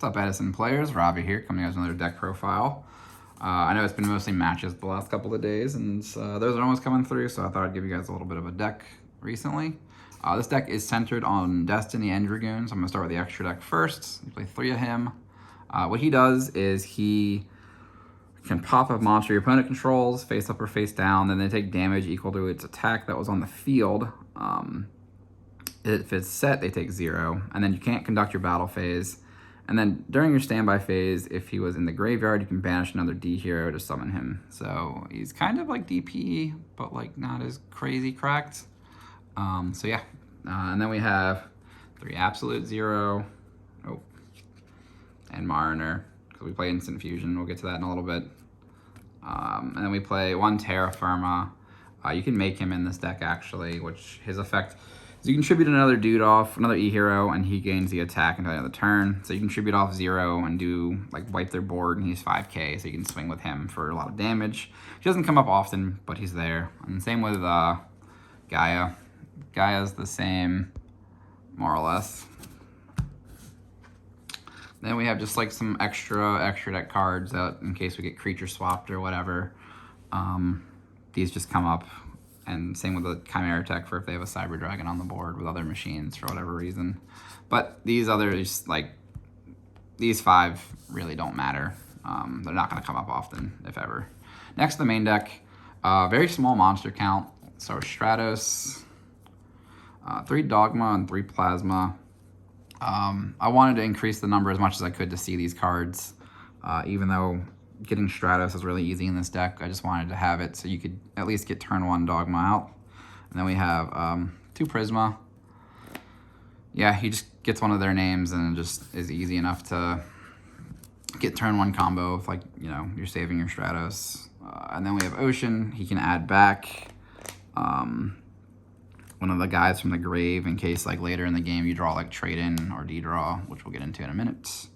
What's up, Edison players? Robbie here, coming out with another deck profile. I know it's been mostly matches the last couple of days, and those are almost coming through, so I thought I'd give you guys a little bit of a deck recently. This deck is centered on Destiny and Dragoon, so I'm going to start with the extra deck first. You play 3 of him. What he does is he can pop a monster your opponent controls, face up or face down, then they take damage equal to its attack that was on the field. If it's set, they take 0, and then you can't conduct your battle phase. And then during your standby phase, if he was in the graveyard, you can banish another D hero to summon him. So he's kind of like DP, but like not as crazy cracked. So yeah, and then we have 3 Absolute 0, and Mariner, because we play Instant Fusion. We'll get to that in a little bit. And then we play 1 Terra Firma. You can make him in this deck actually, which his effect is you contribute another dude off, another E hero, and he gains the attack until the end of the turn. So you contribute off 0 and do like wipe their board, and he's 5k, so you can swing with him for a lot of damage. He doesn't come up often, but he's there. And same with Gaia. Gaia's the same, more or less. Then we have just like some extra deck cards out in case we get creature swapped or whatever. These just come up, and same with the Chimera tech for if they have a Cyber Dragon on the board with other machines for whatever reason. But these others, like these 5, really don't matter. They're not going to come up often, if ever. Next, the main deck, very small monster count. So Stratos, 3 Dogma and 3 Plasma. I wanted to increase the number as much as I could to see these cards, even though getting Stratos is really easy in this deck. I just wanted to have it so you could at least get turn 1 Dogma out. And then we have 2 Prisma. Yeah, he just gets one of their names and it just is easy enough to get turn 1 combo if, like, you know, you're saving your Stratos. And then we have Ocean. He can add back one of the guys from the grave in case, like, later in the game you draw like trade in or D-draw, which we'll get into in a minute.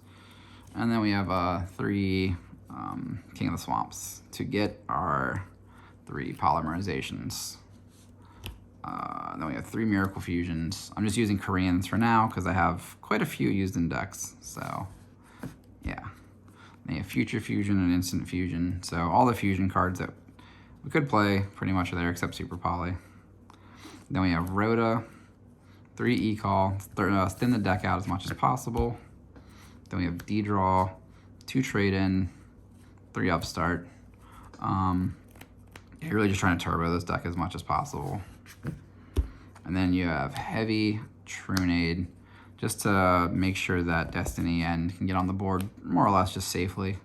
And then we have 3 King of the Swamps to get our 3 polymerizations. Then we have 3 Miracle Fusions. I'm just using Koreans for now because I have quite a few used in decks. So yeah, they have Future Fusion and Instant Fusion. So all the fusion cards that we could play pretty much are there except Super Poly. Then we have Rhoda, 3 E-Call, thin the deck out as much as possible. Then we have D-Draw, 2 Trade-In, 3 Upstart. You're really just trying to turbo this deck as much as possible. And then you have Heavy Trunade, just to make sure that Destiny End can get on the board more or less just safely.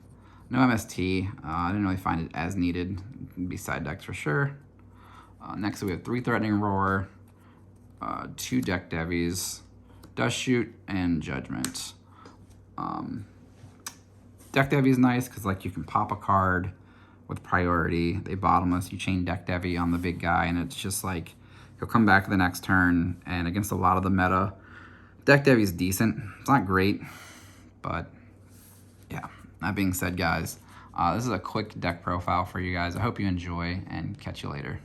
No MST. I didn't really find it as needed. It'd be side decks for sure. Next we have 3 Threatening Roar, 2 Deck Devies, Dust Shoot, and Judgment. Deck Devi is nice because, like, you can pop a card with priority. They bottomless. You chain Deck Devi on the big guy, and it's just like he'll come back the next turn. And against a lot of the meta, Deck Devi is decent. It's not great, but yeah. That being said, guys, this is a quick deck profile for you guys. I hope you enjoy, and catch you later.